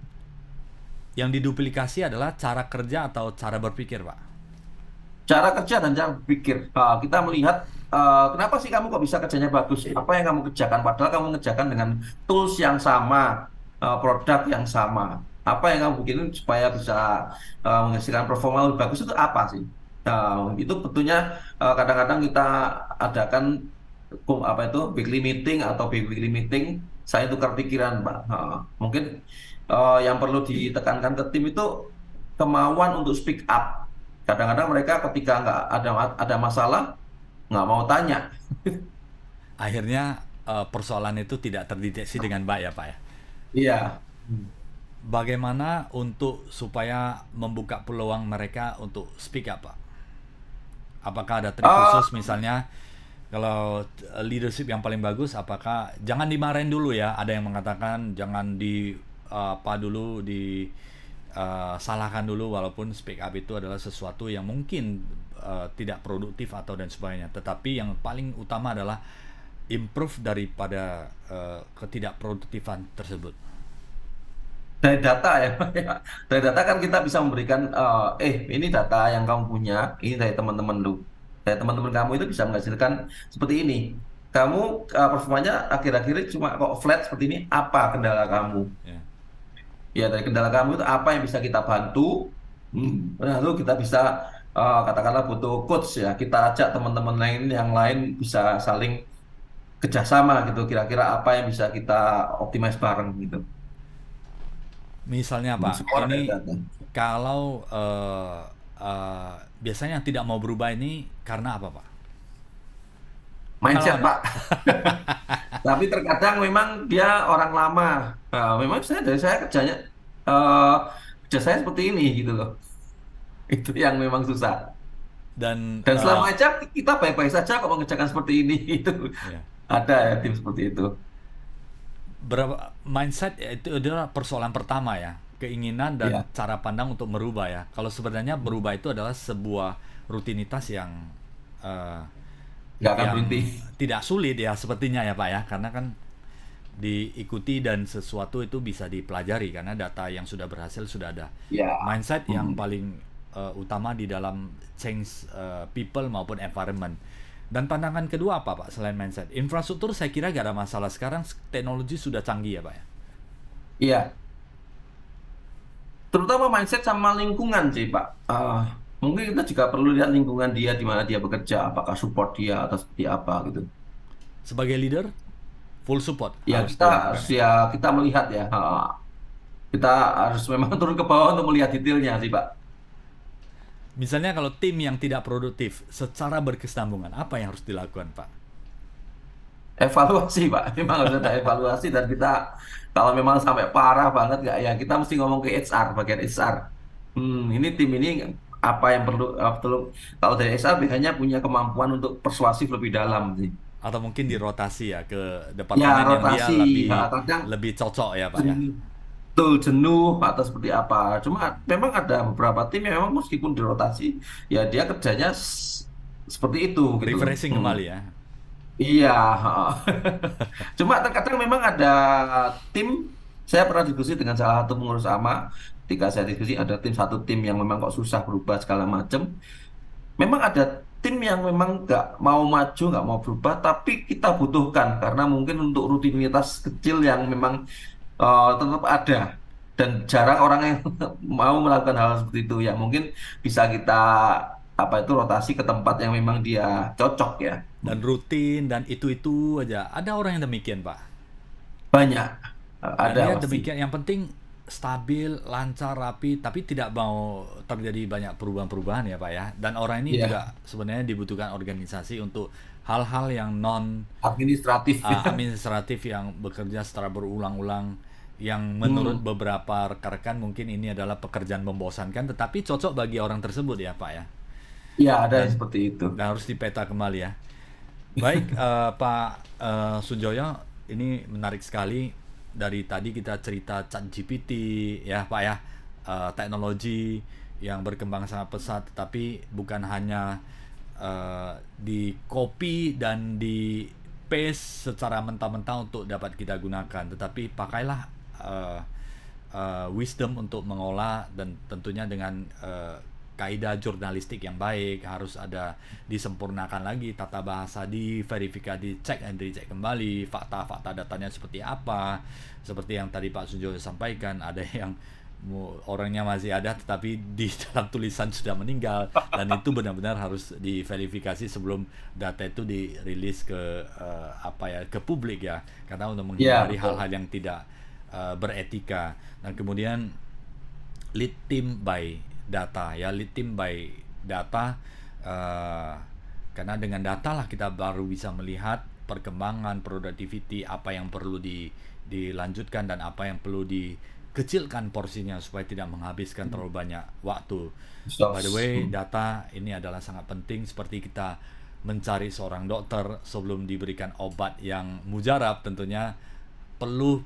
yang diduplikasi adalah cara kerja atau cara berpikir Pak. Cara kerja dan cara berpikir. Kita melihat, kenapa sih kamu kok bisa kerjanya bagus? Apa yang kamu kerjakan? Padahal kamu mengerjakan dengan tools yang sama, produk yang sama. Apa yang kamu bikin supaya bisa menghasilkan performa lebih bagus, itu apa sih? Itu tentunya kadang-kadang kita adakan apa itu weekly meeting atau bi-weekly meeting. Saya tukar pikiran, Pak. Mungkin yang perlu ditekankan ke tim itu kemauan untuk speak up. Kadang-kadang mereka ketika nggak ada masalah, nggak mau tanya. Akhirnya persoalan itu tidak terdeteksi dengan baik ya Pak ya. Iya. Bagaimana untuk supaya membuka peluang mereka untuk speak up Pak? Apakah ada trik Eh, khusus misalnya kalau leadership yang paling bagus, apakah jangan dimarahin dulu ya? Ada yang mengatakan jangan di apa dulu di salahkan dulu, walaupun speak up itu adalah sesuatu yang mungkin tidak produktif atau dan sebagainya. Tetapi yang paling utama adalah improve daripada ketidakproduktifan tersebut. dari data ya, Pak, ya. Dari data kan kita bisa memberikan, ini data yang kamu punya, ini dari teman-teman lu. Dari teman-teman kamu itu bisa menghasilkan seperti ini. Kamu performanya akhir-akhir ini cuma kok flat seperti ini, apa kendala kamu? Ya. Ya, dari kendala kamu itu apa yang bisa kita bantu? Lalu kita bisa, katakanlah butuh coach ya, kita ajak teman-teman lain yang lain bisa saling kerjasama gitu. Kira-kira apa yang bisa kita optimize bareng gitu. Misalnya Pak, Semua ada ini data. kalau biasanya yang tidak mau berubah ini karena apa Pak? Kalau mindset, Anda Pak. Tapi terkadang memang dia orang lama. Memang dari saya kerjanya eh kerja saya seperti ini gitu loh. Itu yang memang susah. dan Dan selama aja kita baik-baik saja kok mengerjakan seperti ini. Itu ya, ada ya tim seperti itu. berapa mindset ya, itu adalah persoalan pertama ya, keinginan dan Ya, cara pandang untuk merubah ya. Kalau sebenarnya berubah itu adalah sebuah rutinitas eh, nggak akan berhenti. yang tidak sulit ya sepertinya ya Pak ya, karena kan diikuti dan sesuatu itu bisa dipelajari karena data yang sudah berhasil sudah ada. Ya. Mindset yang Hmm. paling utama di dalam change people maupun environment. Dan pandangan kedua apa Pak selain mindset? Infrastruktur saya kira gak ada masalah, sekarang teknologi sudah canggih ya Pak ya. Iya, terutama mindset sama lingkungan sih, Pak. Mungkin kita juga perlu lihat lingkungan dia di mana dia bekerja, apakah support dia atau seperti apa gitu. Sebagai leader full support Ya harus kita harus dilakukan. ya kita melihat ya, kita harus memang turun ke bawah untuk melihat detailnya sih, Pak. Misalnya kalau tim yang tidak produktif secara berkesinambungan, apa yang harus dilakukan Pak? Evaluasi, Pak. Memang harus ada evaluasi dan kita kalau memang sampai parah banget nggak ya, kita mesti ngomong ke HR, bagian HR. Ini tim ini apa yang perlu kalau dari HR biasanya punya kemampuan untuk persuasif lebih dalam sih. Atau mungkin dirotasi ya ke Ya departemen yang dia rotasi, lebih kadang lebih cocok ya Pak ya. jenuh, betul jenuh atau seperti apa. Cuma memang ada beberapa tim yang memang meskipun dirotasi, ya dia kerjanya seperti itu gitu loh. Refreshing kembali ya. Iya. Cuma terkadang memang ada tim, saya pernah diskusi dengan salah satu pengurus AMA, ketika saya diskusi ada satu tim yang memang kok susah berubah segala macam. Memang ada tim yang memang nggak mau maju, nggak mau berubah, tapi kita butuhkan karena mungkin untuk rutinitas kecil yang memang tetap ada dan jarang orang yang mau melakukan hal seperti itu ya mungkin bisa kita apa itu rotasi ke tempat yang memang dia cocok ya. Dan rutin dan itu aja. Ada orang yang demikian Pak. Banyak. Dan Ada dia pasti. demikian, yang penting stabil, lancar, rapi, tapi tidak mau terjadi banyak perubahan-perubahan ya Pak ya. Dan orang ini Iya, juga sebenarnya dibutuhkan organisasi untuk hal-hal yang non administratif. administratif yang bekerja secara berulang-ulang, yang menurut Hmm, beberapa rekan-rekan mungkin ini adalah pekerjaan membosankan tetapi cocok bagi orang tersebut ya Pak ya. ya ada yang Dan seperti itu. harus dipeta kembali ya. Baik, Pak Sujoyo, ini menarik sekali. Dari tadi kita cerita ChatGPT ya Pak ya, teknologi yang berkembang sangat pesat, tetapi bukan hanya di copy dan di paste secara mentah-mentah untuk dapat kita gunakan, tetapi pakailah uh, wisdom untuk mengolah, dan tentunya dengan kaidah jurnalistik yang baik. Harus ada disempurnakan lagi tata bahasa, diverifikasi, cek and recheck kembali fakta-fakta datanya seperti apa, seperti yang tadi Pak Sunjoyo sampaikan. Ada yang orangnya masih ada tetapi di dalam tulisan sudah meninggal, dan itu benar-benar harus diverifikasi sebelum data itu dirilis ke apa ya, ke publik ya, karena untuk Ya, menghindari betul. hal-hal yang tidak beretika. Dan kemudian lead team by data ya, lead team by data, eh, karena dengan data lah kita baru bisa melihat perkembangan productivity, apa yang perlu dilanjutkan dan apa yang perlu dikecilkan porsinya supaya tidak menghabiskan terlalu banyak waktu. By the Sos. way, data ini adalah sangat penting, seperti kita mencari seorang dokter sebelum diberikan obat yang mujarab, tentunya perlu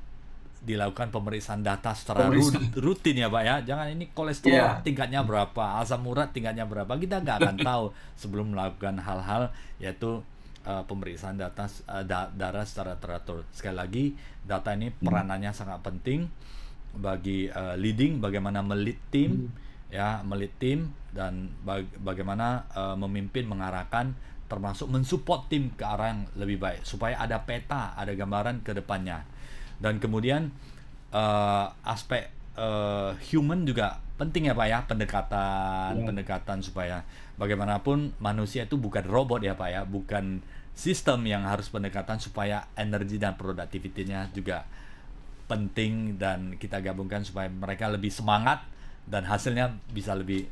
dilakukan pemeriksaan data secara Pemeriksaan. rutin ya Pak ya. Jangan ini kolesterol Ya, tingkatnya berapa, asam urat tingkatnya berapa, kita nggak akan tahu sebelum melakukan hal-hal, yaitu pemeriksaan data darah secara teratur. Sekali lagi, data ini peranannya sangat penting bagi leading, bagaimana melead tim ya, melead tim, dan bagaimana memimpin, mengarahkan, termasuk mensupport tim ke arah yang lebih baik supaya ada peta, ada gambaran ke depannya. Dan kemudian aspek human juga penting ya Pak ya, pendekatan ya, pendekatan supaya bagaimanapun manusia itu bukan robot ya Pak ya, bukan sistem, yang harus pendekatan supaya energi dan produktivitinya juga penting, dan kita gabungkan supaya mereka lebih semangat dan hasilnya bisa lebih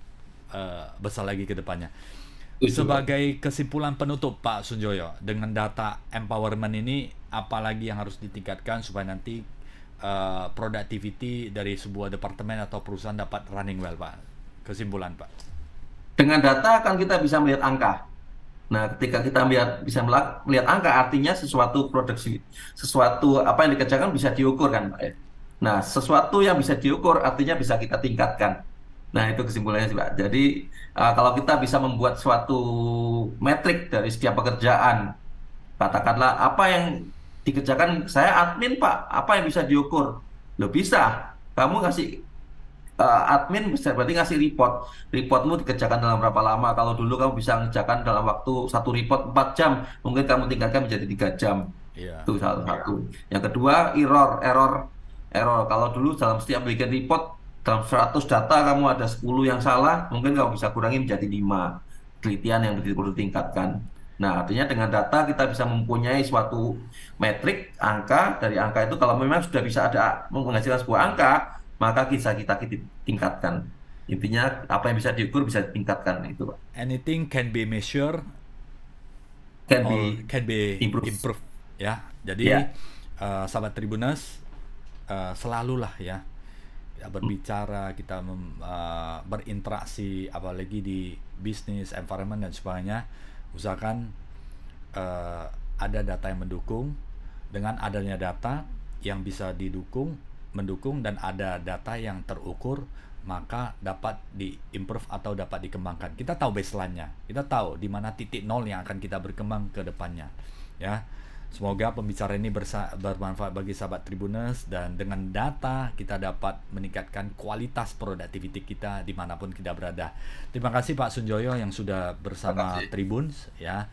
besar lagi ke depannya. Setuju, Pak. Sebagai kesimpulan penutup Pak Sunjoyo, dengan data empowerment ini apalagi yang harus ditingkatkan supaya nanti productivity dari sebuah departemen atau perusahaan dapat running well, Pak? Kesimpulan, Pak. Dengan data kan kita bisa melihat angka. Nah, ketika kita bisa melihat angka, artinya sesuatu produksi, sesuatu apa yang dikerjakan bisa diukur kan, Pak ya. Nah, sesuatu yang bisa diukur artinya bisa kita tingkatkan. Nah, itu kesimpulannya sih, Pak. Jadi, kalau kita bisa membuat suatu metrik dari setiap pekerjaan, katakanlah apa yang dikerjakan, saya admin, Pak, apa yang bisa diukur? Loh, bisa. Kamu ngasih admin bisa berarti ngasih reportmu dikerjakan dalam berapa lama. Kalau dulu kamu bisa mengerjakan dalam waktu satu report 4 jam, mungkin kamu tingkatkan menjadi 3 jam. Iya. Itu salah satu. Yang kedua, error. Kalau dulu dalam setiap bikin report dalam 100 data kamu ada 10 yang salah, mungkin kamu bisa kurangi menjadi 5. Penelitian yang perlu ditingkatkan. Nah, artinya dengan data kita bisa mempunyai suatu metrik, angka. Dari angka itu kalau memang sudah bisa ada menghasilkan sebuah angka, maka kita tingkatkan. Intinya apa yang bisa diukur bisa ditingkatkan itu, Pak. Anything can be measured Can or be can be improved. improved, ya. Jadi Ya. sahabat Tribuners, selalulah ya kita berbicara, kita berinteraksi, apalagi di bisnis, environment dan sebagainya, usahakan ada data yang mendukung. Dengan adanya data yang bisa mendukung dan ada data yang terukur, maka dapat di-improve atau dapat dikembangkan. Kita tahu baseline-nya, kita tahu di mana titik nol yang akan kita berkembang ke depannya. Ya, semoga pembicaraan ini bermanfaat bagi sahabat Tribuners, dan dengan data kita dapat meningkatkan kualitas productivity kita dimanapun kita berada. Terima kasih Pak Sunjoyo yang sudah bersama Terima kasih. Tribuns, ya.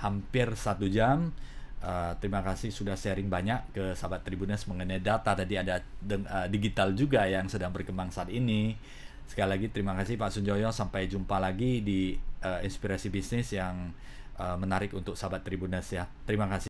Hampir 1 jam. Terima kasih sudah sharing banyak ke sahabat Tribuners mengenai data. Tadi ada digital juga yang sedang berkembang saat ini. Sekali lagi terima kasih Pak Sunjoyo. Sampai jumpa lagi di inspirasi bisnis yang menarik untuk sahabat Tribuners, ya. Terima kasih.